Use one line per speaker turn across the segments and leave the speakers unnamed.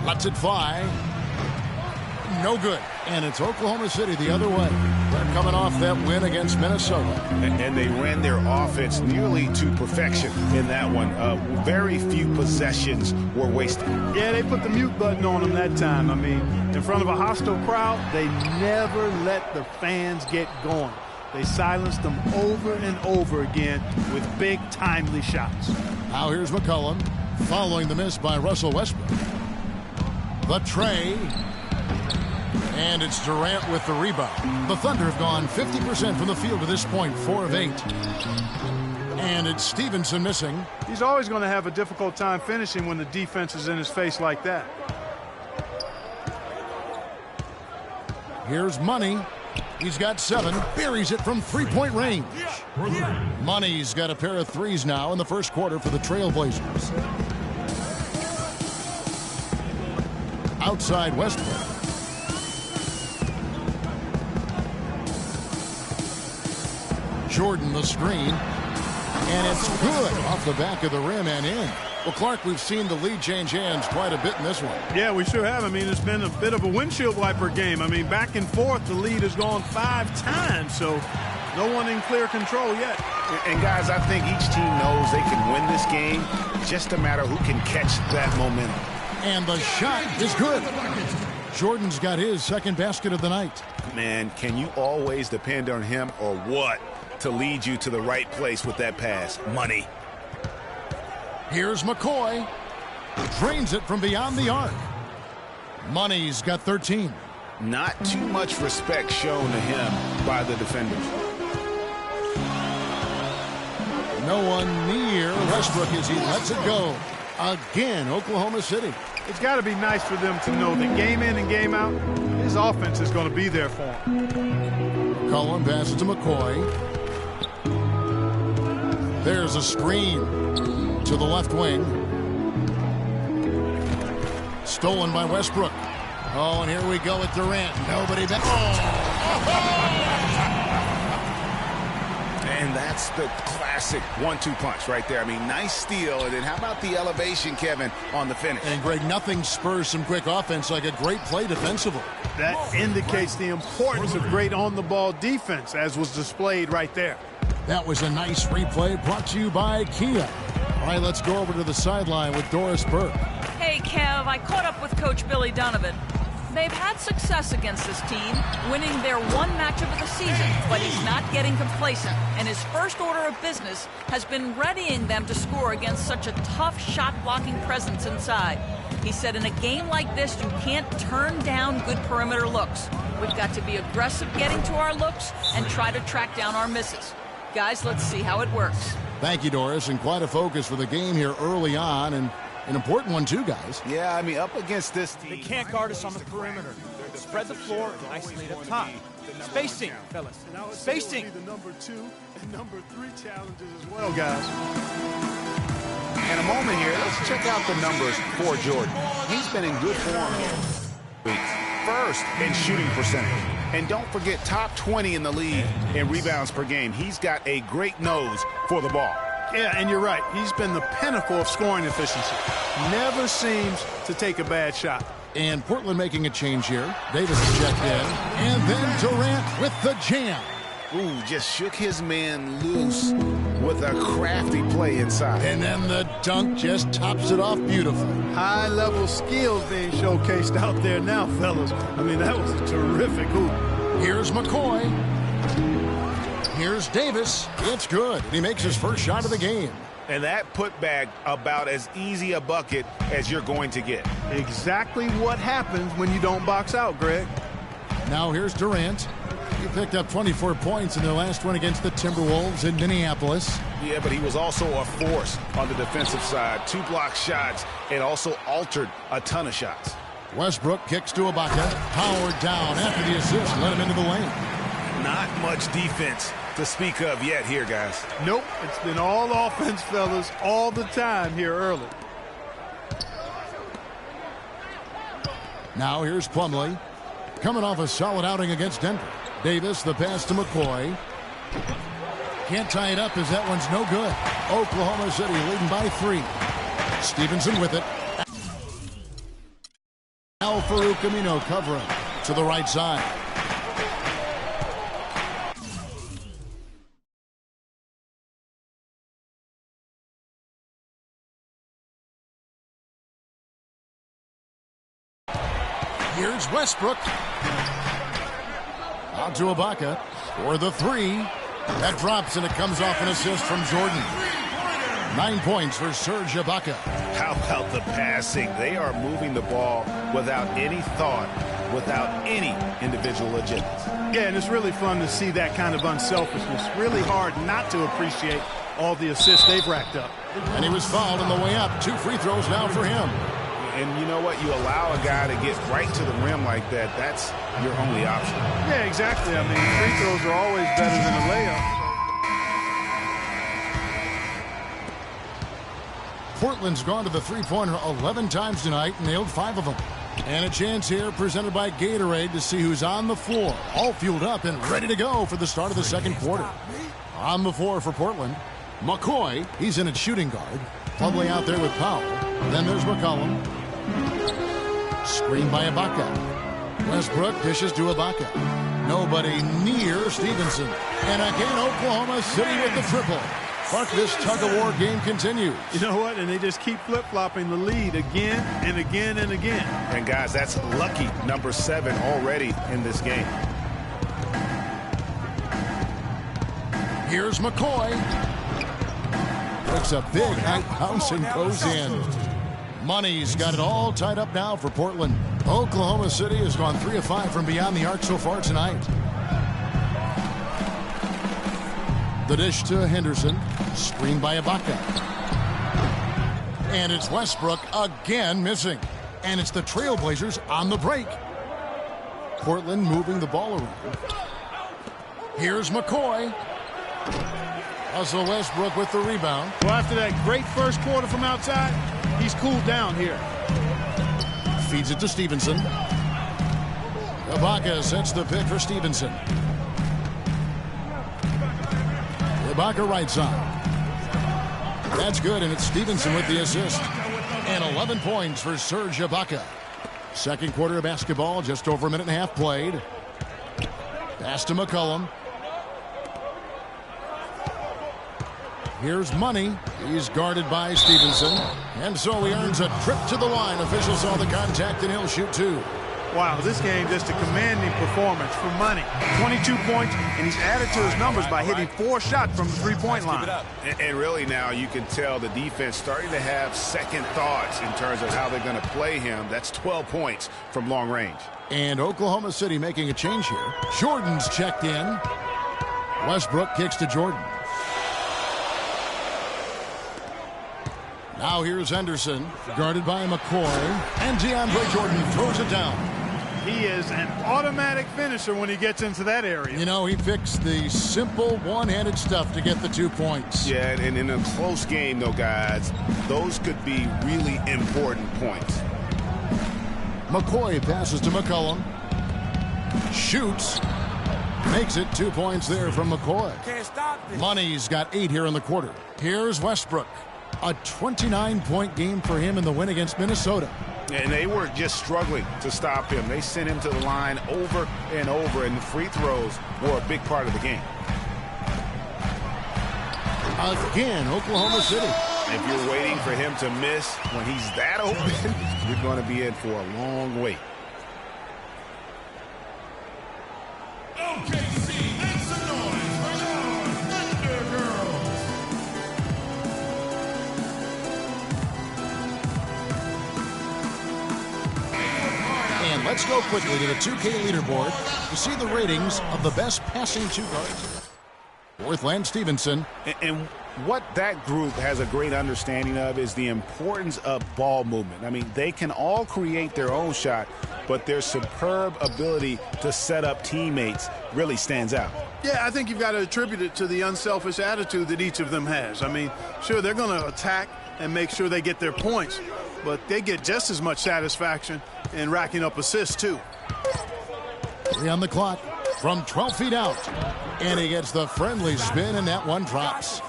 Lets it fly. No good. And it's Oklahoma City the other way. They're coming off that win against Minnesota.
And they ran their offense nearly to perfection in that one. Very few possessions were wasted.
Yeah, they put the mute button on them that time. I mean, in front of a hostile crowd, they never let the fans get going. They silenced them over and over again with big, timely shots.
Now here's McCollum following the miss by Russell Westbrook. The tray. And it's Durant with the rebound. The Thunder have gone 50% from the field to this point, 4 of 8. And it's Stevenson missing.
He's always going to have a difficult time finishing when the defense is in his face like that.
Here's Money. He's got 7. Buries it from three-point range. Money's got a pair of threes now in the first quarter for the Trailblazers. Outside Westbrook. Jordan the screen, and it's good off the back of the rim and in. Well, Clark, we've seen the lead change hands quite a bit in this one.
Yeah, we sure have. I mean, it's been a bit of a windshield wiper game. I mean, back and forth, the lead has gone 5 times, so no one in clear control yet.
And, guys, I think each team knows they can win this game. Just a matter who can catch that momentum.
And the shot is good. Jordan's got his second basket of the night.
Man, can you always depend on him or what to lead you to the right place with that pass? Money.
Here's McCoy. Drains it from beyond the arc. Money's got 13.
Not too much respect shown to him by the defenders.
No one near Westbrook as he lets it go. Again, Oklahoma City.
It's got to be nice for them to know that game in and game out, his offense is going to be there for him.
Cullen passes to McCoy. There's a screen to the left wing. Stolen by Westbrook. Oh, and here we go with Durant. Nobody back.
And that's the classic 1-2 punch right there. I mean, nice steal. And then how about the elevation, Kevin, on the finish?
And, Greg, nothing spurs some quick offense like a great play defensively.
That indicates the importance of great on-the-ball defense, as was displayed right there.
That was a nice replay brought to you by Kia. All right, let's go over to the sideline with Doris Burke.
Hey, Kev, I caught up with Coach Billy Donovan. They've had success against this team, winning their one matchup of the season, but he's not getting complacent, and his first order of business has been readying them to score against such a tough shot-blocking presence inside. He said in a game like this, you can't turn down good perimeter looks. We've got to be aggressive getting to our looks and try to track down our misses. Guys, let's see how it works.
Thank you, Doris, and quite a focus for the game here early on, and an important one too, guys.
Yeah, I mean, up against this team.
They can't guard us on the perimeter. Spread the floor and isolate up top. Spacing, fellas. Spacing.
The number 2 and number 3 challenges as well, guys.
In a moment here, let's check out the numbers for Jordan. He's been in good form. First in shooting percentage. And don't forget, top 20 in the league in rebounds per game. He's got a great nose for the ball.
Yeah, and you're right. He's been the pinnacle of scoring efficiency. Never seems to take a bad shot.
And Portland making a change here. Davis checked in. And then Durant with the jam.
Ooh, just shook his man loose with a crafty play inside.
And then the dunk just tops it off beautifully.
High-level skills being showcased out there now, fellas. I mean, that was a terrific hoop.
Here's McCoy. Here's Davis. It's good. And he makes his first shot of the game.
And that putback about as easy a bucket as you're going to get.
Exactly what happens when you don't box out, Greg.
Now here's Durant. He picked up 24 points in their last one against the Timberwolves in Minneapolis.
Yeah, but he was also a force on the defensive side. 2 block shots and also altered a ton of shots.
Westbrook kicks to Ibaka. Powered down after the assist. Let him into the lane.
Not much defense to speak of yet here, guys.
Nope, it's been all offense, fellas, all the time here early.
Now here's Plumlee. Coming off a solid outing against Denver. Davis, the pass to McCoy. Can't tie it up as that one's no good. Oklahoma City leading by 3. Stevenson with it. Farouk Amino covering to the right side. Here's Westbrook. Out to Ibaka for the three. That drops, and it comes off an assist from Jordan. 9 points for Serge Ibaka.
How about the passing? They are moving the ball without any thought, without any individual agendas.
Yeah, and it's really fun to see that kind of unselfishness. Really hard not to appreciate all the assists they've racked up.
And he was fouled on the way up. 2 free throws now for him.
And you know what? You allow a guy to get right to the rim like that, that's your only option.
Yeah, exactly. I mean, free throws are always better than a layup.
Portland's gone to the three-pointer 11 times tonight, nailed 5 of them. And a chance here presented by Gatorade to see who's on the floor, all fueled up and ready to go for the start of the second quarter. On the floor for Portland, McCoy, he's in at shooting guard. Plumlee out there with Powell. Then there's McCollum. Screen by Ibaka. Westbrook dishes to Ibaka. Nobody near Stevenson. And again, Oklahoma City with the triple. Clark, this tug-of-war game continues.
You know what? And they just keep flip-flopping the lead again and again and again.
And, guys, that's lucky number 7 already in this game.
Here's McCoy. Looks a big night bounce and goes in. Money's got it all tied up now for Portland. Oklahoma City has gone 3 of 5 from beyond the arc so far tonight. The dish to Henderson. Screened by Ibaka. And it's Westbrook again missing. And it's the Trailblazers on the break. Portland moving the ball around. Here's McCoy. Russell Westbrook with the rebound.
Well, after that great first quarter from outside, he's cooled down here.
Feeds it to Stevenson. Ibaka sets the pick for Stevenson. Ibaka right side. That's good, and it's Stevenson with the assist. And 11 points for Serge Ibaka. Second quarter of basketball, just over a minute and a half played. Pass to McCollum. Here's Money. He's guarded by Stevenson. And so he earns a trip to the line. Officials saw the contact, and he'll shoot 2.
Wow, this game just a commanding performance for Money. 22 points, and he's added to his numbers by hitting 4 shots from the three-point line.
And really now you can tell the defense starting to have second thoughts in terms of how they're going to play him. That's 12 points from long range.
And Oklahoma City making a change here. Jordan's checked in. Westbrook kicks to Jordan. Now here's Henderson, guarded by McCoy. And DeAndre Jordan throws it down.
He is an automatic finisher when he gets into that area.
You know, he picks the simple one-handed stuff to get the 2 points.
Yeah, and in a close game, though, guys, those could be really important points.
McCoy passes to McCollum. Shoots. Makes it 2 points there from McCoy.
Can't stop this.
Money's got 8 here in the quarter. Here's Westbrook. A 29-point game for him in the win against Minnesota.
And they were just struggling to stop him. They sent him to the line over and over, and the free throws were a big part of the game.
Again, Oklahoma City.
If you're waiting for him to miss when he's that open, you're going to be in for a long wait.
OKC, make some noise for our Thunder Girls. And let's go quickly to the 2K leaderboard to see the ratings of the best passing 2 guards. Fourth, Stevenson.
And what that group has a great understanding of is the importance of ball movement. I mean, they can all create their own shot, but their superb ability to set up teammates really stands out.
Yeah, I think you've got to attribute it to the unselfish attitude that each of them has. I mean, sure, they're going to attack and make sure they get their points, but they get just as much satisfaction in racking up assists, too.
3 on the clock from 12 feet out. And he gets the friendly spin, and that one drops.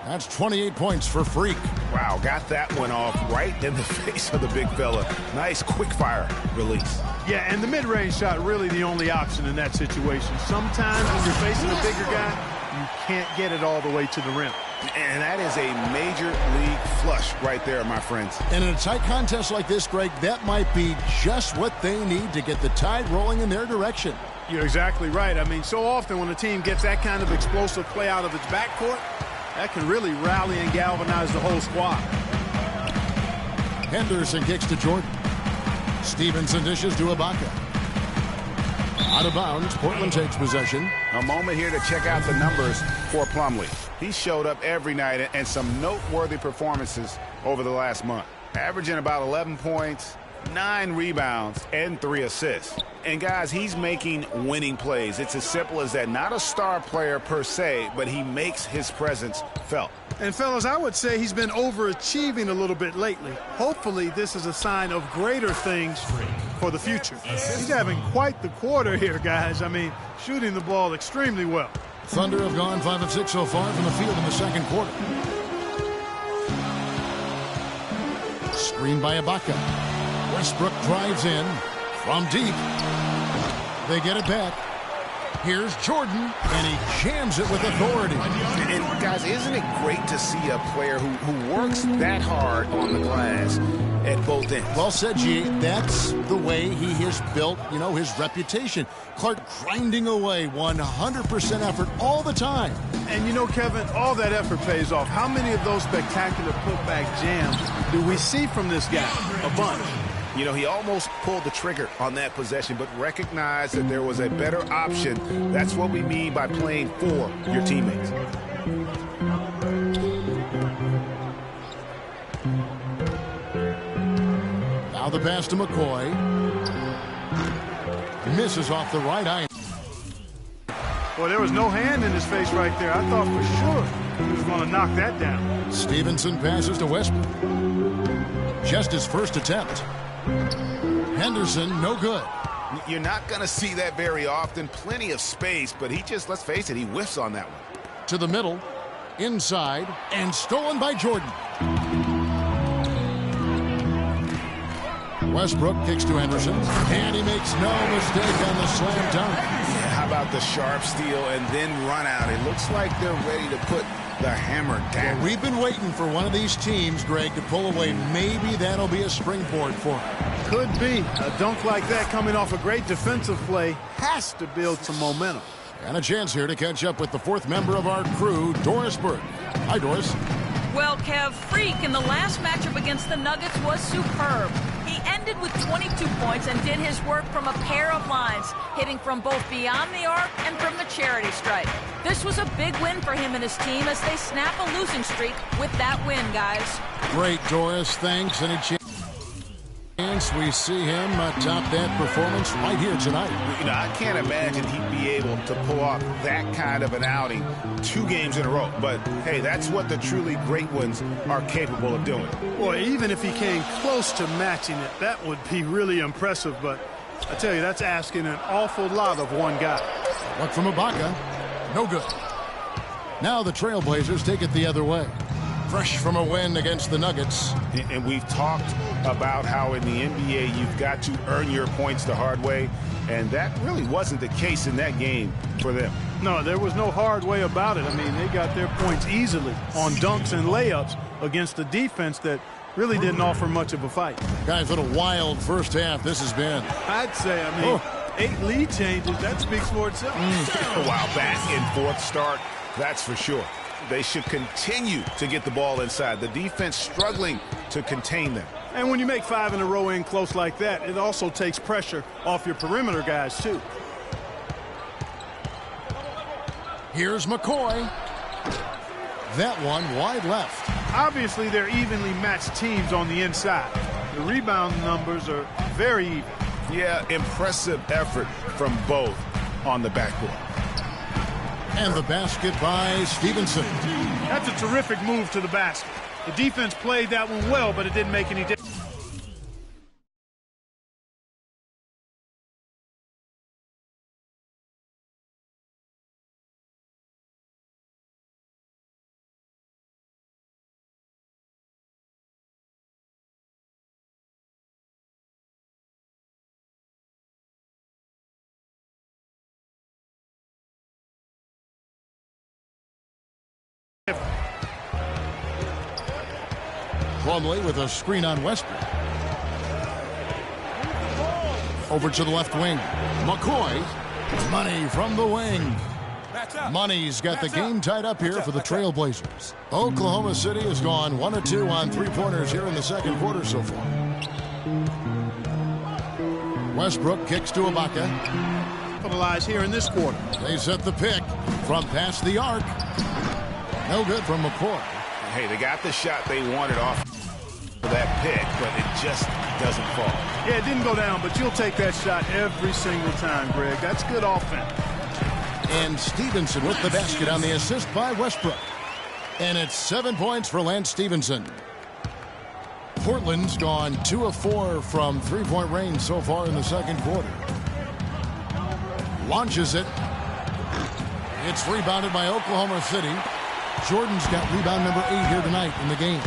That's 28 points for Freak.
Wow, got that one off right in the face of the big fella. Nice quick fire release.
Yeah, and the mid-range shot really the only option in that situation. Sometimes when you're facing a bigger guy, you can't get it all the way to the rim.
And that is a major league flush right there, my friends.
And in a tight contest like this, Greg, that might be just what they need to get the tide rolling in their direction.
You're exactly right. I mean, so often when a team gets that kind of explosive play out of its backcourt, that can really rally and galvanize the whole squad.
Henderson kicks to Jordan. Stevenson dishes to Ibaka. Out of bounds, Portland takes possession.
A moment here to check out the numbers for Plumlee. He showed up every night and some noteworthy performances over the last month. Averaging about 11 points, 9 rebounds, and 3 assists. And guys, he's making winning plays. It's as simple as that. Not a star player per se, but he makes his presence felt.
And fellas, I would say he's been overachieving a little bit lately. Hopefully this is a sign of greater things for the future. He's having quite the quarter here, guys. I mean, shooting the ball extremely well.
Thunder have gone 5 of 6 so far from the field in the second quarter. Screen by Ibaka. Westbrook drives in from deep. They get it back. Here's Jordan, and he jams it with authority.
And guys, isn't it great to see a player who works that hard on the glass at both ends?
Well said, G. That's the way he has built, his reputation. Clark grinding away, 100% effort all the time.
And Kevin, all that effort pays off. How many of those spectacular putback jams do we see from this guy? A bunch.
He almost pulled the trigger on that possession, but recognized that there was a better option. That's what we mean by playing for your teammates.
Now the pass to McCoy. Misses off the right eye.
Well, there was no hand in his face right there. I thought for sure he was going to knock that down.
Stevenson passes to Westbrook. Just his first attempt. Henderson, no good.
You're not going to see that very often. Plenty of space, but he just, let's face it, he whiffs on that one.
To the middle, inside, and stolen by Jordan. Westbrook kicks to Henderson, and he makes no mistake on the slam dunk.
Yeah, how about the sharp steal and then run out? It looks like they're ready to put the hammer down.
Well, we've been waiting for one of these teams, Greg, to pull away. Maybe that'll be a springboard for him.
Could be. A dunk like that coming off a great defensive play has to build some momentum.
And a chance here to catch up with the fourth member of our crew, Doris Burke. Hi, Doris.
Well, Kev, Freak in the last matchup against the Nuggets was superb. He ended with 22 points and did his work from a pair of lines, hitting from both beyond the arc and from the charity stripe. This was a big win for him and his team as they snap a losing streak with that win, guys.
Great, Doris. Thanks. Any chance we see him top that performance right here tonight?
I can't imagine he'd be able to pull off that kind of an outing 2 games in a row. But, hey, that's what the truly great ones are capable of doing.
Boy, even if he came close to matching it, that would be really impressive. But I tell you, that's asking an awful lot of one guy.
Look from Ibaka. No good. Now the Trailblazers take it the other way. Fresh from a win against the Nuggets.
And we've talked about how in the NBA you've got to earn your points the hard way, and that really wasn't the case in that game for them.
No, there was no hard way about it. I mean, they got their points easily on dunks and layups against a defense that really didn't offer much of a fight.
Guys, what a wild first half this has been.
I'd say, 8 lead changes, that speaks for itself.
Wow, back and forth start, that's for sure. They should continue to get the ball inside. The defense struggling to contain them.
And when you make 5 in a row in close like that, it also takes pressure off your perimeter guys, too.
Here's McCoy. That one wide left.
Obviously, they're evenly matched teams on the inside. The rebound numbers are very even.
Yeah, impressive effort from both on the backcourt.
And the basket by Stevenson.
That's a terrific move to the basket. The defense played that one well, but it didn't make any difference.
Plumlee with a screen on Westbrook. Over to the left wing. McCoy. Money from the wing. Money's got the game tied up here for the Trailblazers. Oklahoma City has gone 1 of 2 on three-pointers here in the second quarter so far. Westbrook kicks to Ibaka.
Capitalize here in this quarter.
They set the pick from past the arc. No good from McCoy.
Hey, they got the shot they wanted off of that pick, but it just doesn't fall.
Yeah, it didn't go down, but you'll take that shot every single time, Greg. That's good offense.
And Stevenson with the basket on the assist by Westbrook. And it's 7 points for Lance Stevenson. Portland's gone 2 of 4 from three-point range so far in the second quarter. Launches it. It's rebounded by Oklahoma City. Jordan's got rebound number 8 here tonight in the game.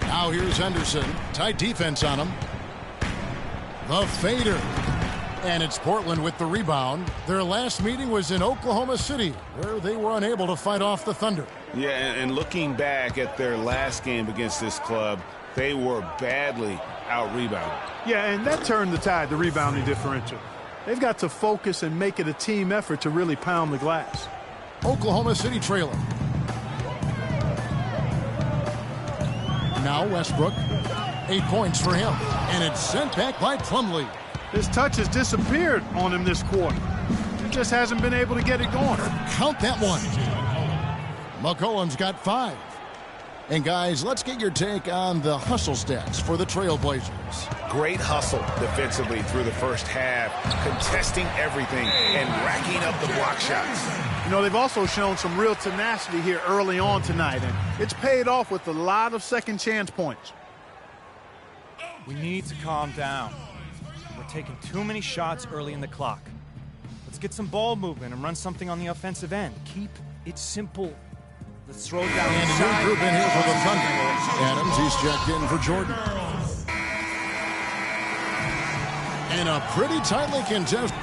Now here's Henderson. Tight defense on him. The fader. And it's Portland with the rebound. Their last meeting was in Oklahoma City, where they were unable to fight off the Thunder.
Yeah, and looking back at their last game against this club, they were badly out-rebounded.
Yeah, and that turned the tide, the rebounding differential. They've got to focus and make it a team effort to really pound the glass.
Oklahoma City trailing. Now Westbrook. 8 points for him. And it's sent back by Plumlee.
His touch has disappeared on him this quarter. He just hasn't been able to get it going.
Count that one. McCollum's got 5. And guys, let's get your take on the hustle stats for the Trailblazers.
Great hustle defensively through the first half, contesting everything and racking up the block shots.
You know, they've also shown some real tenacity here early on tonight, and it's paid off with a lot of second chance points.
We need to calm down. We're taking too many shots early in the clock. Let's get some ball movement and run something on the offensive end. Keep it simple. Let's throw it down.
And a new group in here for the Thunder. Adams, he's checked in for Jordan. And a pretty tightly contested.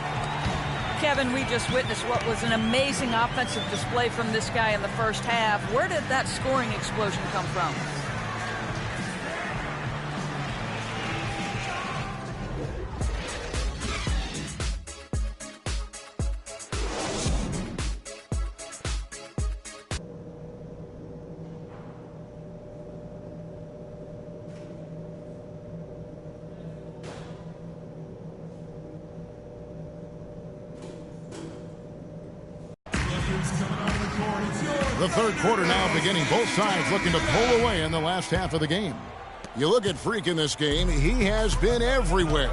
Kevin, we just witnessed what was an amazing offensive display from this guy in the first half. Where did that scoring explosion come from?
The third quarter now beginning. Both sides looking to pull away in the last half of the game. You look at Freak in this game, he has been everywhere.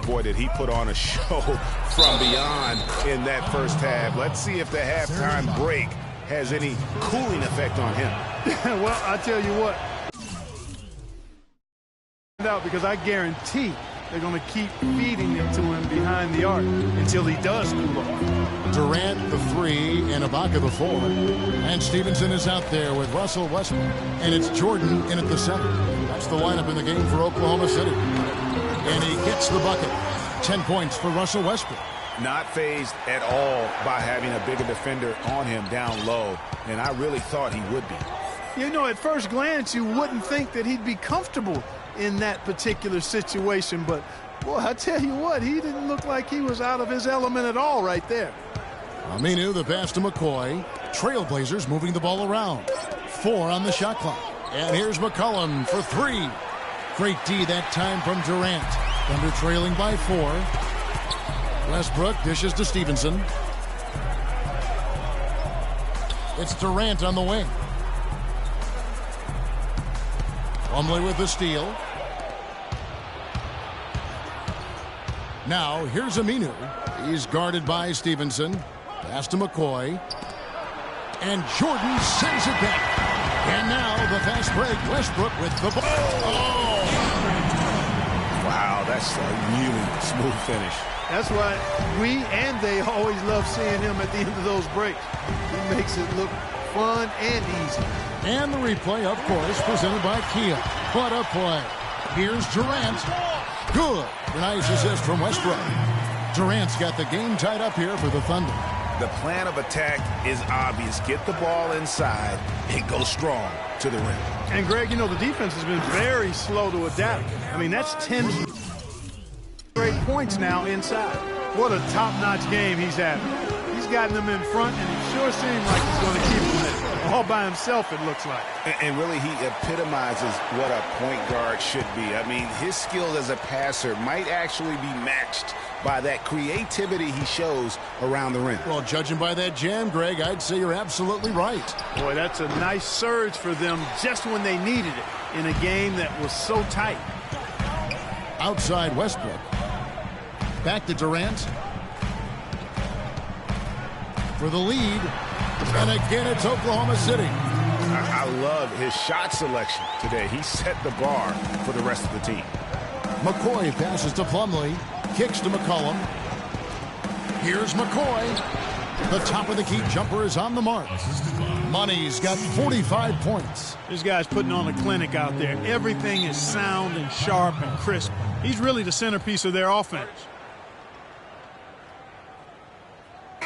Boy, did he put on a show from beyond in that first half. Let's see if the halftime break has any cooling effect on him.
Well, I tell you what. Because I guarantee they're going to keep feeding it to him behind the arc until he does cool off.
Durant the 3 and Ibaka the 4. And Stevenson is out there with Russell Westbrook. And it's Jordan in at the 7. That's the lineup in the game for Oklahoma City. And he gets the bucket. 10 points for Russell Westbrook.
Not fazed at all by having a bigger defender on him down low. And I really thought he would be.
You know, at first glance, you wouldn't think that he'd be comfortable in that particular situation, but boy, I tell you what, he didn't look like he was out of his element at all right there.
Aminu the pass to McCoy. Trailblazers moving the ball around. 4 on the shot clock. And here's McCollum for 3. Great D that time from Durant. Thunder trailing by 4. Westbrook dishes to Stevenson. It's Durant on the wing. Plumlee with the steal. Now, here's Aminu. He's guarded by Stevenson. Pass to McCoy. And Jordan sends it back. And now the fast break. Westbrook with the ball. Oh!
Wow, that's a really smooth finish.
That's why we and they always love seeing him at the end of those breaks. He makes it look fun and easy.
And the replay, of course, presented by Kia. What a play. Here's Durant. Good. Nice assist from Westbrook. Durant's got the game tied up here for the Thunder.
The plan of attack is obvious. Get the ball inside and go strong to the rim.
And, Greg, you know, the defense has been very slow to adapt. I mean, that's 10 straight points now inside. What a top-notch game he's having. He's gotten them in front, and it sure seems like he's going to keep them there. All by himself, it looks like.
And really, he epitomizes what a point guard should be. I mean, his skills as a passer might actually be matched by that creativity he shows around the rim.
Well, judging by that jam, Greg, I'd say you're absolutely right.
Boy, that's a nice surge for them just when they needed it in a game that was so tight.
Outside Westbrook. Back to Durant. For the lead. And again, it's Oklahoma City.
I love his shot selection today. He set the bar for the rest of the team.
McCoy passes to Plumlee. Kicks to McCollum. Here's McCoy. The top of the key jumper is on the mark. Money's got 45 points.
This guy's putting on a clinic out there. Everything is sound and sharp and crisp. He's really the centerpiece of their offense.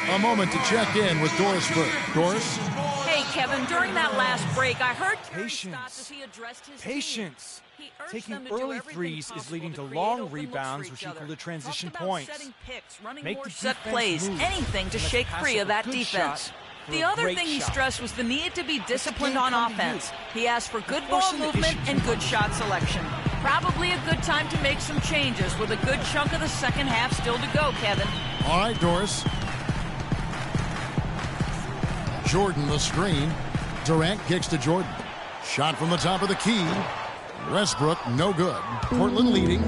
A moment to check in with Doris Burke. Doris?
Hey, Kevin, during that last break, I heard
Patience.
he addressed his
Patience.
He urged
Taking
them to do
early
everything
threes is
possible
leading to
create
long
open looks
rebounds,
for
which
each
equal
other.
to transition
Talked about
points.
setting picks, running
Make
more
the
set
defense
plays,
move.
anything to
Let's
shake
pass
free
up
of
a
that
good
defense.
shot for
The
a
other
great
thing he
shot.
stressed was the need to be disciplined
can't
on
come to you.
offense. He asked for good ball
Forcing the
movement
issue
and
too
good
much.
shot selection. Probably a good time to make some changes with a good chunk of the second half still to go, Kevin.
All right, Doris. Jordan the screen. Durant kicks to Jordan. Shot from the top of the key. Westbrook, no good. Portland leading.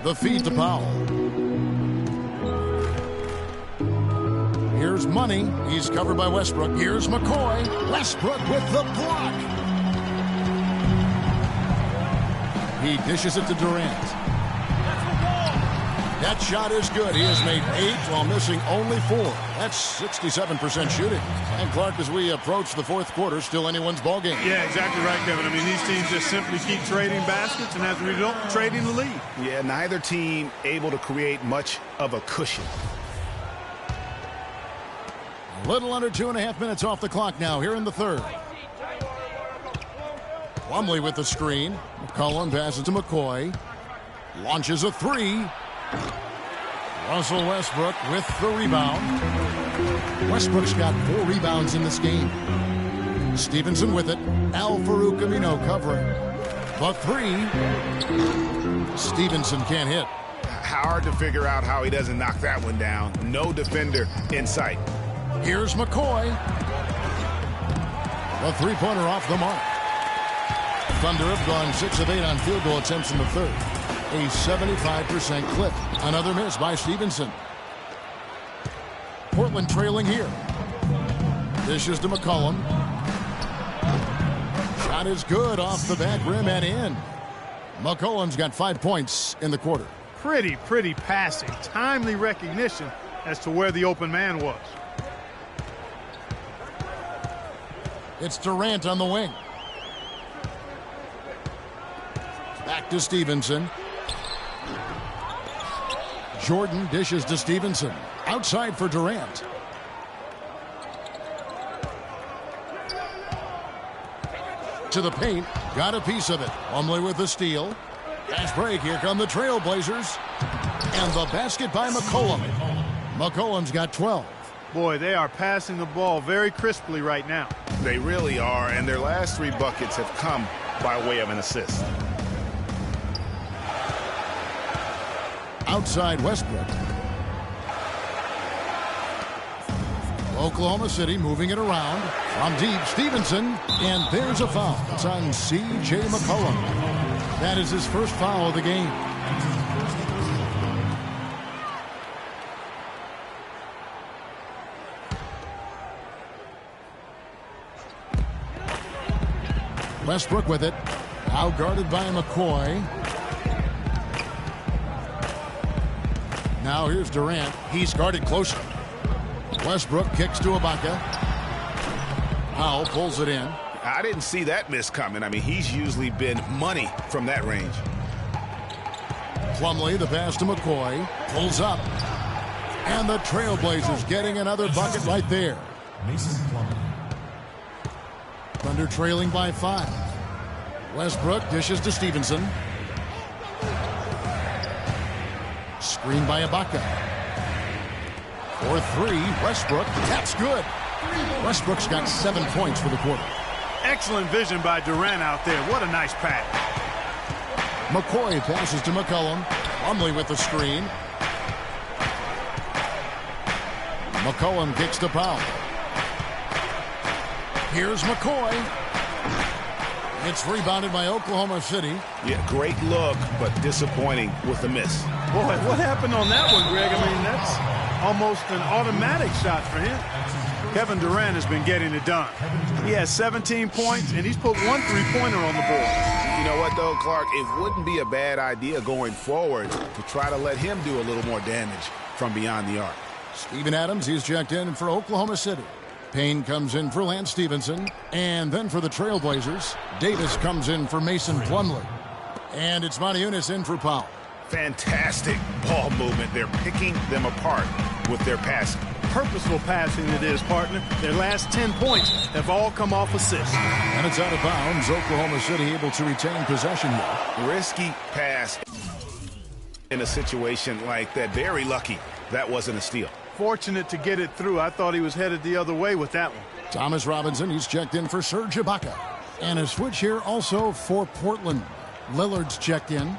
The feed to Powell. Here's Money. He's covered by Westbrook. Here's McCoy. Westbrook with the block. He dishes it to Durant. That shot is good. He has made 8 while missing only 4. That's 67% shooting. And Clark, as we approach the fourth quarter, still anyone's ball game.
Yeah, exactly right, Kevin. I mean, these teams just simply keep trading baskets, and as a result, trading the lead.
Yeah, neither team able to create much of a cushion.
A little under 2.5 minutes off the clock now here in the third. Plumlee with the screen. McCollum passes to McCoy. Launches a 3. Russell Westbrook with the rebound. Westbrook's got 4 rebounds in this game. Stevenson with it. Al-Farouq Amino covering. The 3. Stevenson can't hit.
Hard to figure out how he doesn't knock that one down. No defender in sight.
Here's McCoy. The three-pointer off the mark. Thunder have gone 6 of 8 on field goal attempts in the third. A 75% clip. Another miss by Stevenson. Portland trailing here. Dishes to McCollum. Shot is good off the back rim and in. McCollum's got 5 points in the quarter.
Pretty passing. Timely recognition as to where the open man was.
It's Durant on the wing. Back to Stevenson. Jordan dishes to Stevenson. Outside for Durant. To the paint. Got a piece of it. Plumlee with the steal. Fast break. Here come the Trailblazers. And the basket by McCollum. McCollum's got 12.
Boy, they are passing the ball very crisply right now.
They really are, and their last 3 buckets have come by way of an assist.
Outside Westbrook. Oklahoma City moving it around. From deep, Stevenson. And there's a foul. It's on C.J. McCollum. That is his first foul of the game. Westbrook with it. Now guarded by McCoy. Now here's Durant. He's guarded closely. Westbrook kicks to Ibaka. Powell pulls it in.
I didn't see that miss coming. I mean, he's usually been money from that range.
Plumlee, the pass to McCoy. Pulls up. And the Trailblazers getting another bucket right there. Thunder trailing by 5. Westbrook dishes to Stevenson. Screen by Ibaka. For 3, Westbrook. That's good. Westbrook's got 7 points for the quarter.
Excellent vision by Durant out there. What a nice pass.
McCoy passes to McCollum. Plumlee with the screen. McCollum kicks to Powell. Here's McCoy. It's rebounded by Oklahoma City.
Yeah, great look, but disappointing with the miss.
Boy, what happened on that one, Greg? I mean, that's almost an automatic shot for him. Kevin Durant has been getting it done. He has 17 points, and he's put 1 3-pointer on the board.
You know what, though, Clark? It wouldn't be a bad idea going forward to try to let him do a little more damage from beyond the arc.
Steven Adams, he's checked in for Oklahoma City. Payne comes in for Lance Stevenson. And then for the Trailblazers, Davis comes in for Mason Plumlee. And it's Moniunas in for Powell.
Fantastic ball movement. They're picking them apart with their passing.
Purposeful passing it is, partner. Their last 10 points have all come off assists.
And it's out of bounds. Oklahoma City able to retain possession here.
Risky pass in a situation like that. Very lucky that wasn't a steal.
Fortunate to get it through. I thought he was headed the other way with that one.
Thomas Robinson, he's checked in for Serge Ibaka. And a switch here also for Portland. Lillard's checked in.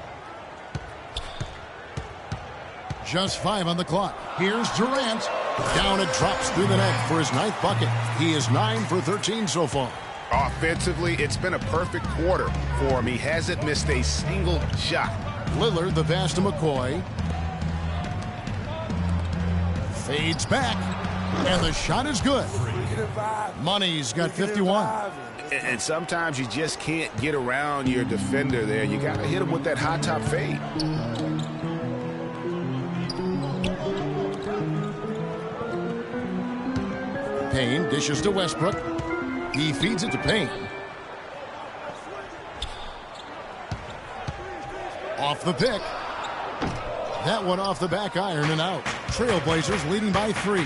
Just 5 on the clock. Here's Durant. Down it drops through the net for his 9th bucket. He is 9 for 13 so far.
Offensively, it's been a perfect quarter for him. He hasn't missed a single shot.
Lillard, the pass to McCoy. Fades back. And the shot is good. Money's got 51.
And sometimes you just can't get around your defender there. You got to hit him with that hot top fade.
Payne dishes to Westbrook. He feeds it to Payne. Off the pick. That one off the back iron and out. Trailblazers leading by 3.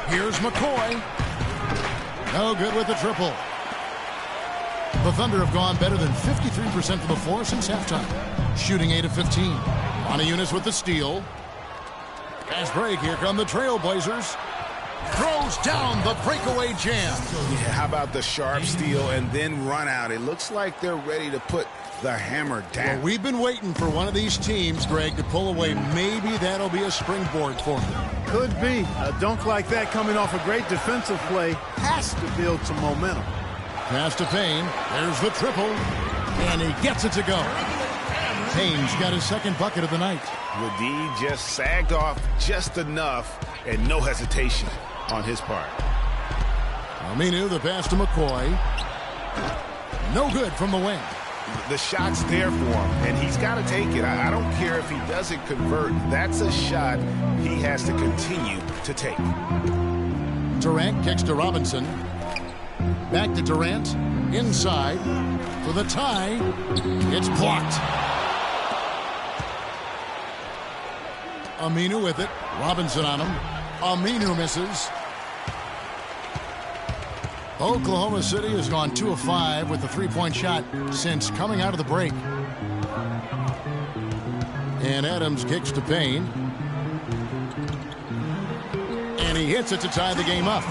Here's McCoy. No good with the triple. The Thunder have gone better than 53% from the floor since halftime. Shooting 8 of 15. Moniunas with the steal. Fast break. Here come the Trailblazers. Throws down the breakaway jam.
Yeah, how about the sharp steal and then run out? It looks like they're ready to put the hammer down.
Well, we've been waiting for one of these teams, Greg, to pull away. Maybe that'll be a springboard for them.
Could be. A dunk like that coming off a great defensive play has to build some momentum.
Pass to Payne. There's the triple. And he gets it to go. Payne's got his 2nd bucket of the night.
The D just sagged off just enough and no hesitation on his part.
Aminu, the pass to McCoy. No good from the wing.
The shot's there for him, and he's got to take it. I don't care if he doesn't convert. That's a shot he has to continue to take.
Durant kicks to Robinson. Back to Durant. Inside. For the tie. It's blocked. Aminu with it. Robinson on him. Aminu misses. Oklahoma City has gone 2 of 5 with the 3-point shot since coming out of the break. And Adams kicks to Payne. And he hits it to tie the game up.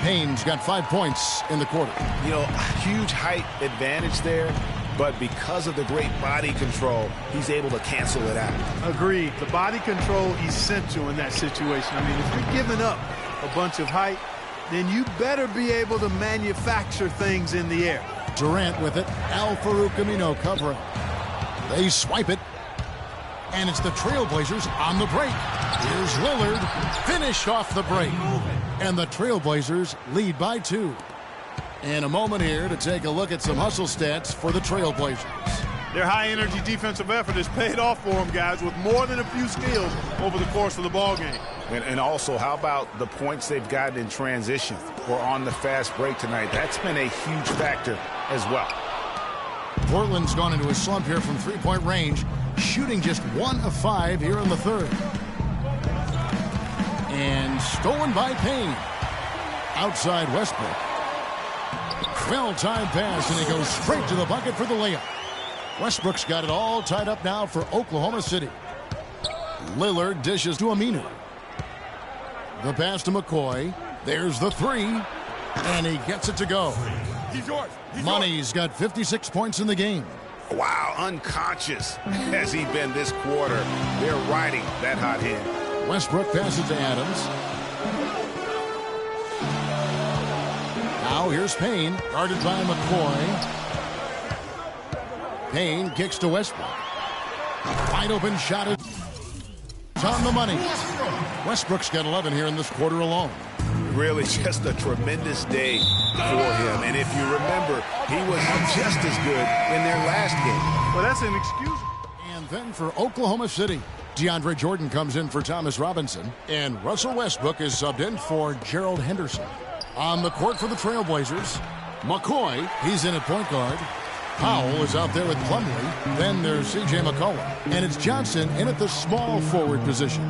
Payne's got 5 points in the quarter.
You know, huge height advantage there, but because of the great body control, he's able to cancel it out.
Agreed. The body control essential in that situation. I mean, if you're giving up a bunch of height, then you better be able to manufacture things in the air.
Durant with it. Al-Farouq Aminu covering. They swipe it. And it's the Trailblazers on the break. Here's Lillard. Finish off the break. And the Trailblazers lead by 2. And a moment here to take a look at some hustle stats for the Trailblazers.
Their high-energy defensive effort has paid off for them, guys, with more than a few steals over the course of the ballgame.
And also, how about the points they've gotten in transition or on the fast break tonight? That's been a huge factor as well.
Portland's gone into a slump here from three-point range, shooting just 1 of 5 here in the third. And stolen by Payne. Outside Westbrook. Well-timed pass, and he goes straight to the bucket for the layup. Westbrook's got it all tied up now for Oklahoma City. Lillard dishes to Aminu. The pass to McCoy. There's the three, and he gets it to go. Money's got 56 points in the game.
Wow, unconscious has he been this quarter. They're riding that hot hand.
Westbrook passes to Adams. Now here's Payne, guarded by McCoy. Payne kicks to Westbrook. Wide open shot is on the money. Westbrook's got 11 here in this quarter alone.
Really just a tremendous day for him. And if you remember, he was just as good in their last game.
Well, that's inexcusable.
And then for Oklahoma City, DeAndre Jordan comes in for Thomas Robinson, and Russell Westbrook is subbed in for Gerald Henderson. On the court for the Trailblazers, McCoy, he's in at point guard. Powell is out there with Plumlee. Then there's C.J. McCollum. And it's Johnson in at the small forward position.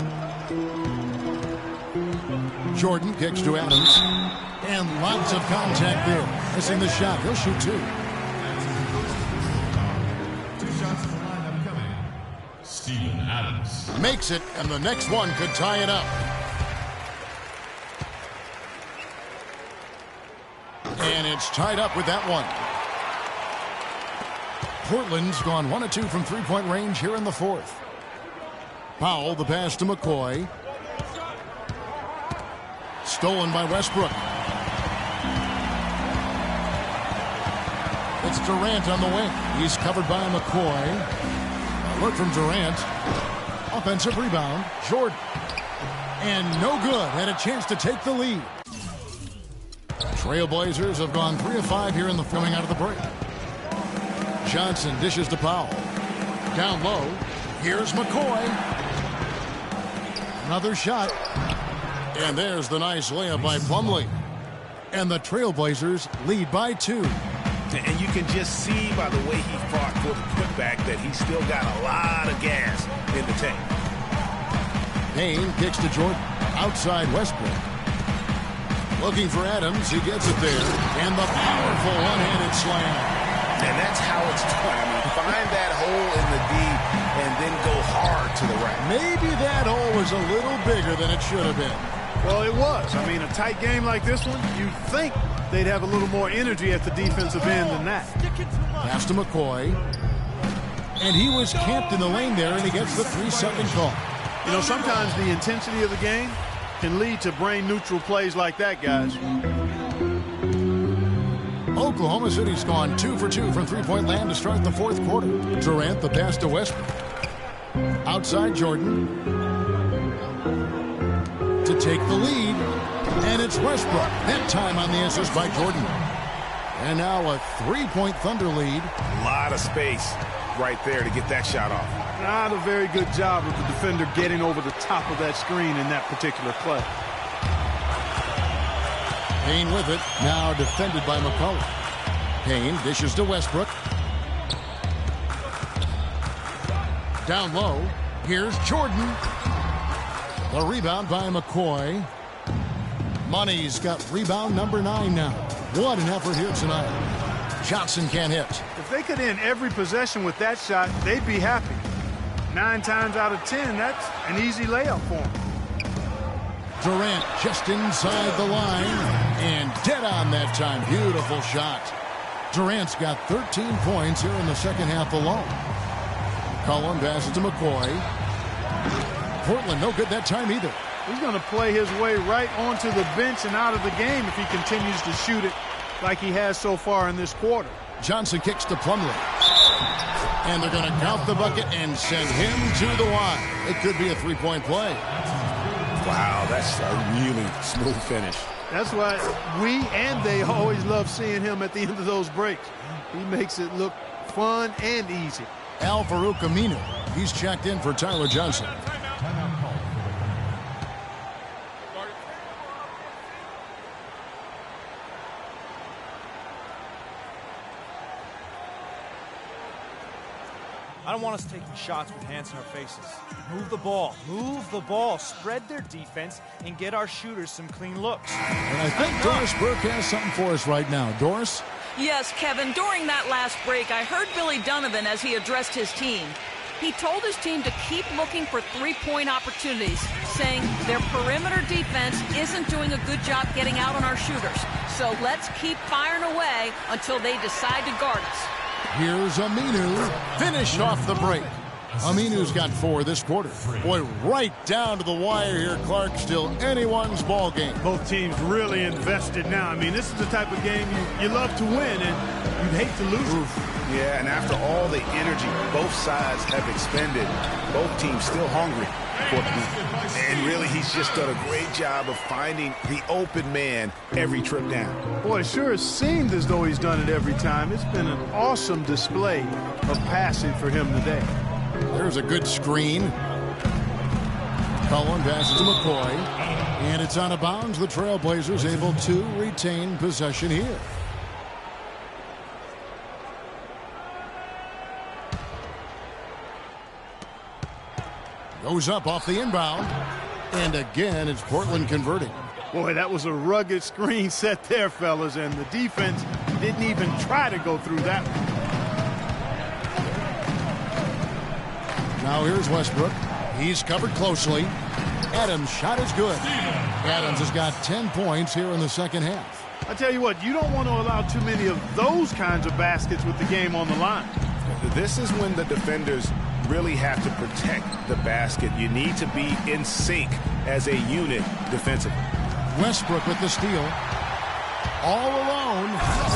Jordan kicks to Adams. And lots of contact there. Missing the shot. He'll shoot 2.
2 shots in the lineup coming. Steven Adams.
Makes it, and the next one could tie it up. And it's tied up with that one. Portland's gone 1 of 2 from three-point range here in the fourth. Powell, the pass to McCoy. Stolen by Westbrook. It's Durant on the wing. He's covered by McCoy. Look from Durant. Offensive rebound. Jordan. And no good. Had a chance to take the lead. Trailblazers have gone 3 of 5 here in the coming out of the break. Johnson dishes to Powell. Down low. Here's McCoy. Another shot. And there's the nice layup by Plumlee. And the Trailblazers lead by 2.
And you can just see by the way he fought for the putback that he's still got a lot of gas in the tank.
Payne kicks to Jordan. Outside Westbrook. Looking for Adams. He gets it there. And the powerful one-handed slam.
And that's how it's done. I mean, find that hole in the D and then go hard to the rack.
Maybe that hole was a little bigger than it should have been.
Well, it was. I mean, a tight game like this one, you'd think they'd have a little more energy at the defensive end than that.
Pass to McCoy. And he was camped in the lane there, and he gets the 3-second call.
You know, sometimes the intensity of the game can lead to brain-neutral plays like that, guys.
Oklahoma City's gone 2 for 2 from three-point land to start the fourth quarter. Durant, the pass to Westbrook. Outside Jordan. To take the lead. And it's Westbrook. That time on the assist by Jordan. And now a 3-point Thunder lead.
A lot of space right there to get that shot off.
Not a very good job of the defender getting over the top of that screen in that particular play.
Payne with it. Now defended by McCollum. Payne dishes to Westbrook. Down low. Here's Jordan. The rebound by McCoy. Money's got rebound number 9 now. What an effort here tonight. Johnson can't hit.
If they could end every possession with that shot, they'd be happy. 9 times out of 10, that's an easy layup for them.
Durant just inside the line and dead on that time. Beautiful shot. Durant's got 13 points here in the second half alone. Cullen passes to McCoy. Portland no good that time either.
He's going to play his way right onto the bench and out of the game if he continues to shoot it like he has so far in this quarter.
Johnson kicks to Plumlee. And they're going to count the bucket and send him to the line. It could be a 3-point play.
Wow, that's a really smooth finish.
That's why we and they always love seeing him at the end of those breaks. He makes it look fun and easy.
Al-Farouq Aminu. He's checked in for Tyler Johnson.
I don't want us taking shots with hands in our faces. Move the ball, spread their defense, and get our shooters some clean looks.
And I think Doris Burke has something for us right now. Doris?
Yes, Kevin, during that last break, I heard Billy Donovan as he addressed his team. He told his team to keep looking for three-point opportunities, saying their perimeter defense isn't doing a good job getting out on our shooters. So let's keep firing away until they decide to guard us.
Here's Aminu. Finish off the break. Aminu's got 4 this quarter. Boy, right down to the wire here, Clark. Still anyone's ball game.
Both teams really invested now. I mean, this is the type of game you love to win, and you'd hate to lose it.
Yeah, and after all the energy both sides have expended, both teams still hungry for the win. And really, he's just done a great job of finding the open man every trip down.
Boy, it sure has seemed as though he's done it every time. It's been an awesome display of passing for him today.
There's a good screen. Cullen passes to McCoy. And it's out of bounds. The Trailblazers able to retain possession here. Goes up off the inbound. And again, it's Portland converting.
Boy, that was a rugged screen set there, fellas, and the defense didn't even try to go through that one.
Now here's Westbrook. He's covered closely. Adams' shot is good. Adams has got 10 points here in the second half.
I tell you what, you don't want to allow too many of those kinds of baskets with the game on the line.
This is when the defenders really have to protect the basket. You need to be in sync as a unit defensively.
Westbrook with the steal. All alone.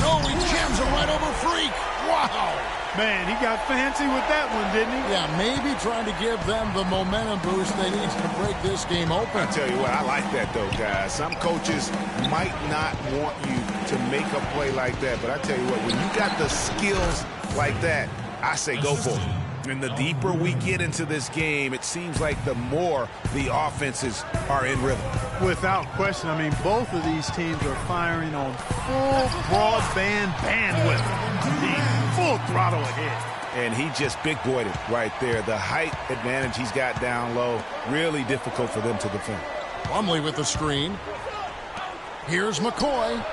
Oh, he jams it right over Freak. Wow.
Man, he got fancy with that one, didn't he?
Yeah, maybe trying to give them the momentum boost they need to break this game open.
I tell you what, I like that, though, guys. Some coaches might not want you to make a play like that, but I tell you what, when you got the skills like that, I say go for it. And the deeper we get into this game, it seems like the more the offenses are in rhythm.
Without question. I mean, both of these teams are firing on full broadband bandwidth. Full throttle ahead.
And he just big-boyed it right there. The height advantage he's got down low, really difficult for them to defend.
Plumlee with the screen. Here's McCoy.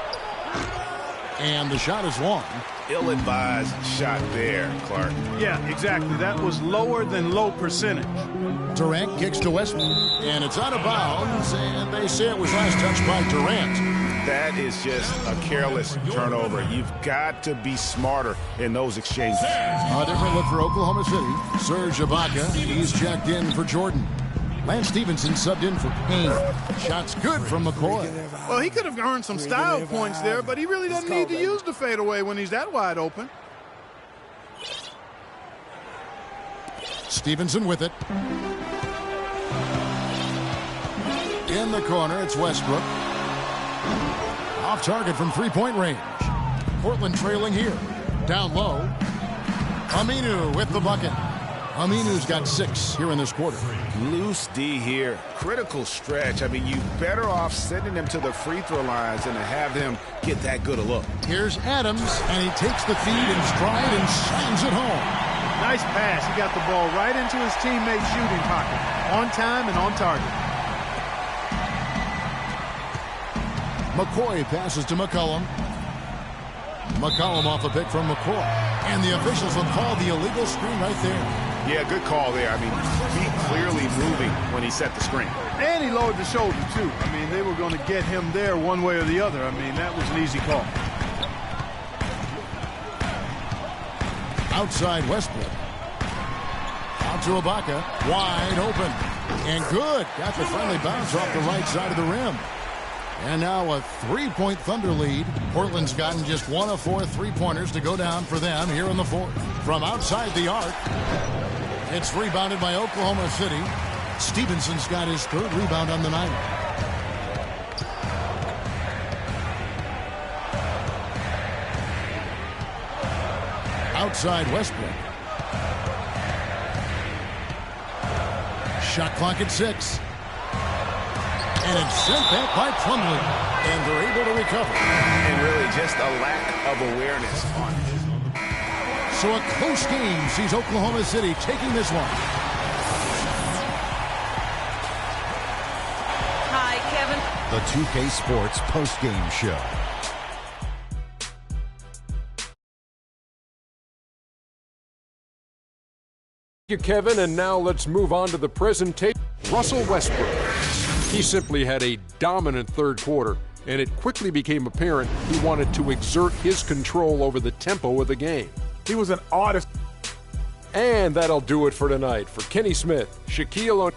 And the shot is long.
Ill-advised shot there, Clark.
Yeah, exactly. That was lower than low percentage.
Durant kicks to Westbrook. And it's out of bounds. And they say it was last touched by Durant.
That is just a careless turnover. You've got to be smarter in those exchanges.
A different look for Oklahoma City. Serge Ibaka, he's checked in for Jordan. Lance Stevenson subbed in for Payne. Shots good from McCoy.
Well, he could have earned some style points there, but he really doesn't need to use the fadeaway when he's that wide open.
Stevenson with it. In the corner, it's Westbrook. Off target from three-point range. Portland trailing here. Down low. Aminu with the bucket. Aminu's got 6 here in this quarter.
Loose D here. Critical stretch. I mean, you better off sending him to the free throw lines than to have him get that good a look.
Here's Adams, and he takes the feed in stride and slams it home.
Nice pass. He got the ball right into his teammate's shooting pocket. On time and on target.
McCoy passes to McCollum. McCollum off a pick from McCoy. And the officials will call the illegal screen right there.
Yeah, good call there. I mean, feet clearly moving when he set the screen.
And he lowered the shoulder, too. I mean, they were going to get him there one way or the other. I mean, that was an easy call.
Outside Westbrook. Out to Ibaka. Wide open. And good. Got the friendly bounce off the right side of the rim. And now a 3-point Thunder lead. Portland's gotten just 1 of 4 three-pointers to go down for them here in the fourth. From outside the arc, it's rebounded by Oklahoma City. Stevenson's got his 3rd rebound on the night. Outside Westbrook. Shot clock at 6. And it's sent back by Plumlee. And they're able to recover.
And really just a lack of awareness on it.
So a close game sees Oklahoma City taking this one.
Hi, Kevin.
The 2K Sports postgame show.
Thank you, Kevin, and now let's move on to the presentation. Russell Westbrook. He simply had a dominant third quarter, and it quickly became apparent he wanted to exert his control over the tempo of the game.
He was an artist.
And that'll do it for tonight. For Kenny Smith, Shaquille O'Neal.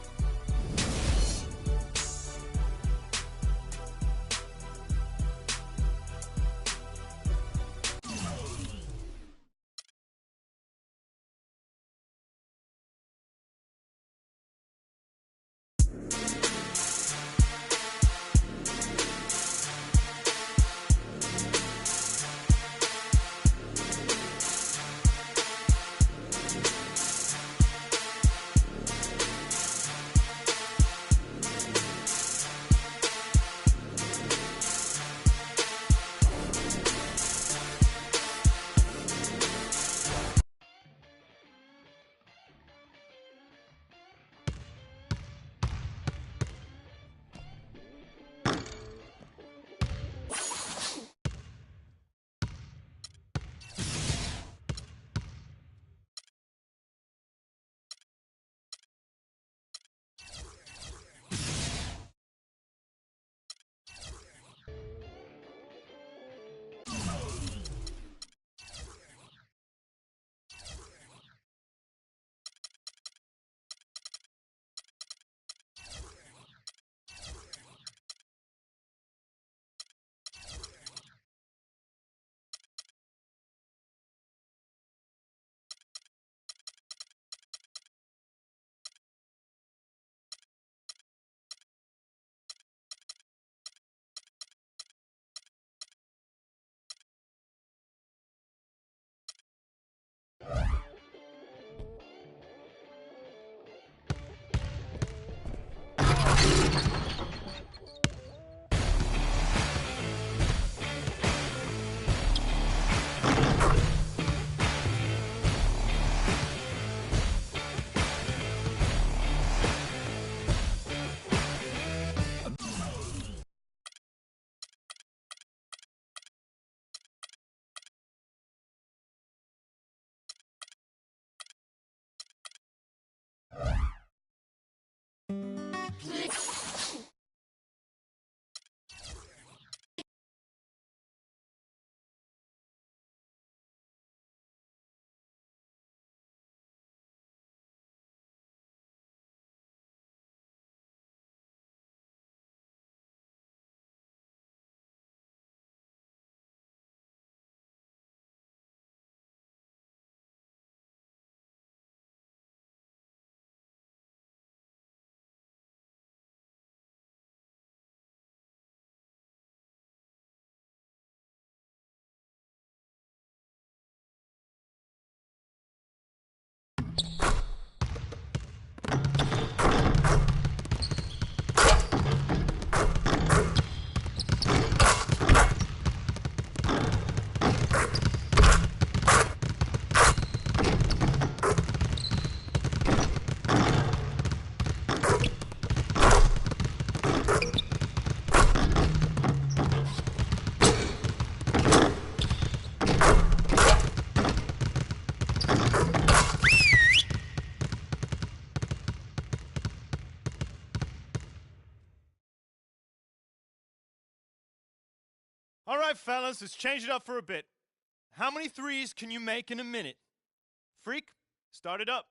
All right, fellas, let's change it up for a bit. How many threes can you make in a minute? Freak, start it up.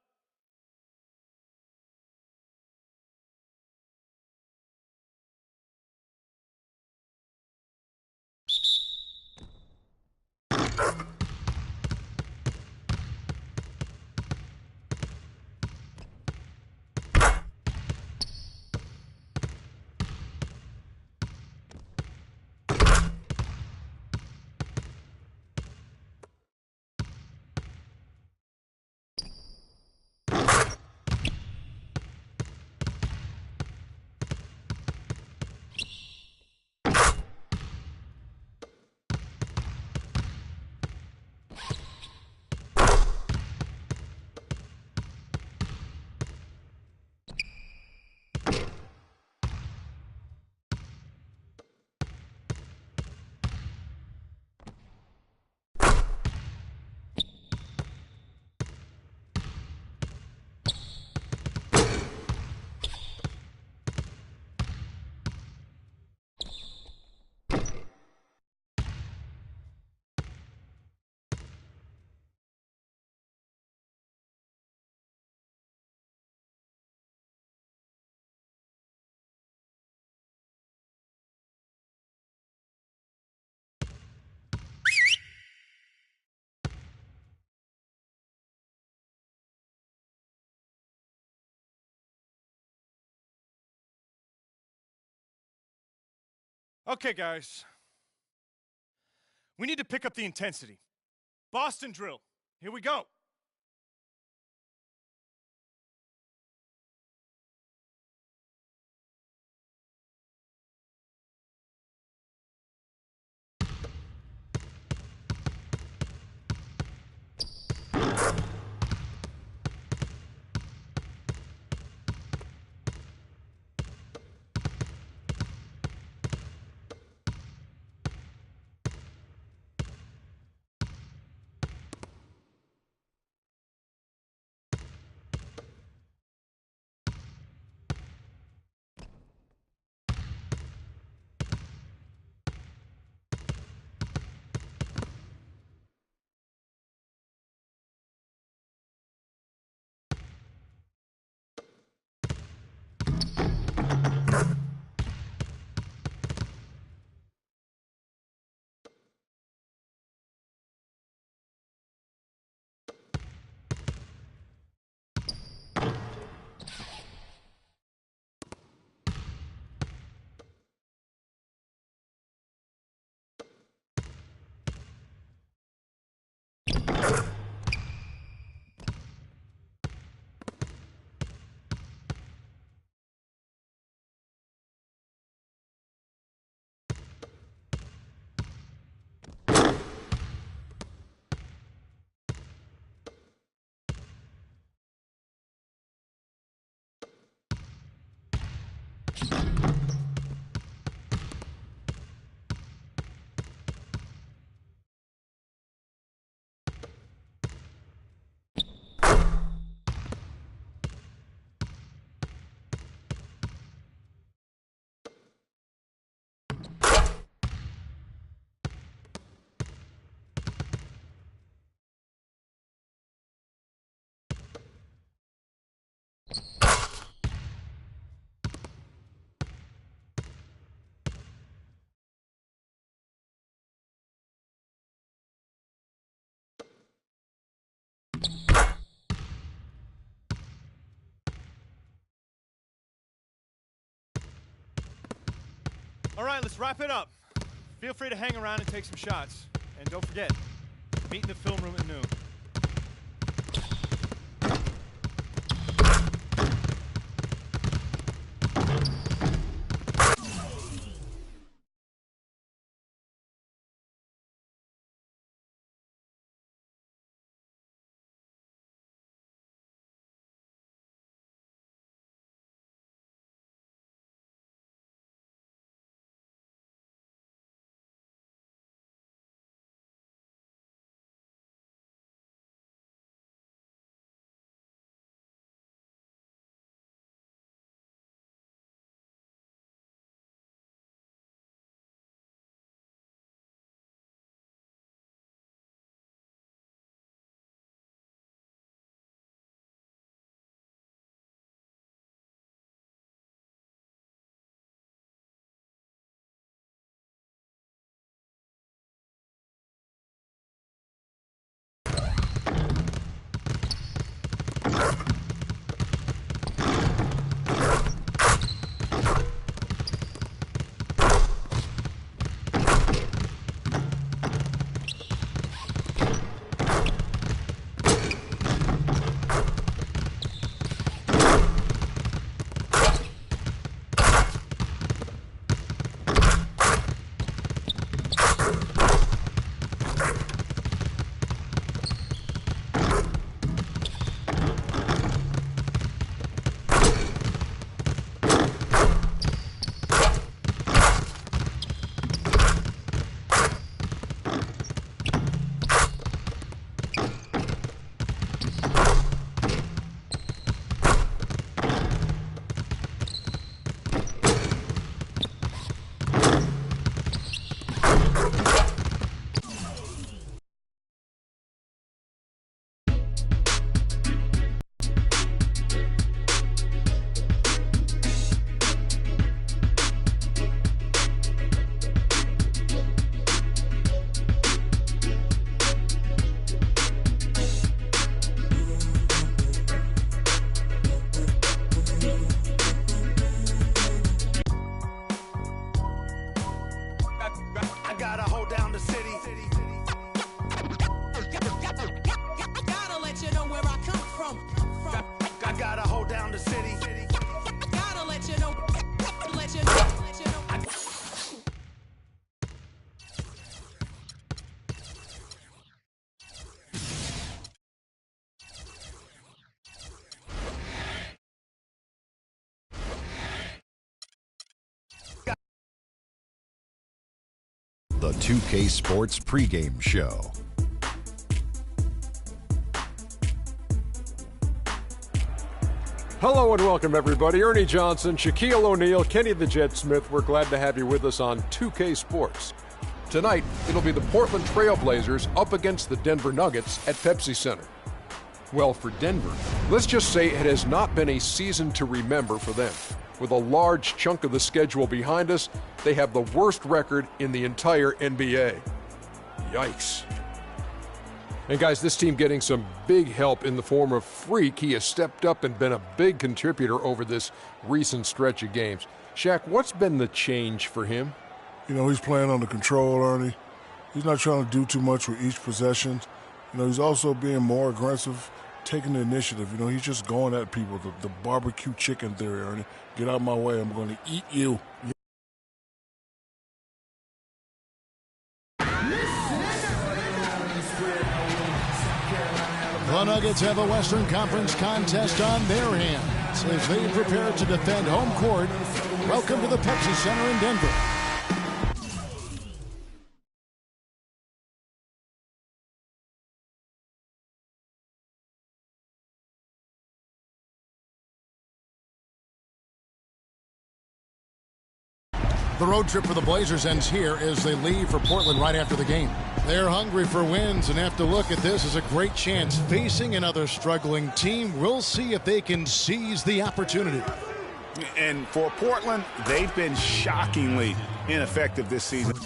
Okay, guys. We need to pick up the intensity. Boston drill. Here we go. All right, let's wrap it up. Feel free to hang around and take some shots. And don't forget, meet in the film room at noon.
I gotta hold down the city.
Gotta let you know where I come from.
I gotta hold down the city.
Gotta let you know. Let you know.
The 2K Sports pregame show.
Hello and welcome, everybody. Ernie Johnson, Shaquille O'Neal, Kenny the Jet Smith. We're glad to have you with us on 2K Sports. Tonight, it'll be the Portland Trail Blazers up against the Denver Nuggets at Pepsi Center. Well, for Denver, let's just say it has not been a season to remember for them. With a large chunk of the schedule behind us, they have the worst record in the entire NBA. Yikes. And guys, this team getting some big help in the form of Freak. He has stepped up and been a big contributor over this recent stretch of games. Shaq, what's been the change for him?
You know, he's playing under control, Ernie. He's not trying to do too much with each possession. You know, he's also being more aggressive, taking the initiative. You know, he's just going at people. The barbecue chicken theory, Ernie. Get out of my way. I'm going to eat you.
The Nuggets have a Western Conference contest on their hands as they prepare to defend home court. Welcome to the Pepsi Center in Denver. The road trip for the Blazers ends here as they leave for Portland right after the game. They're hungry for wins and have to look at this as a great chance. Facing another struggling team, we'll see if they can seize the opportunity.
And for Portland, they've been shockingly ineffective this season.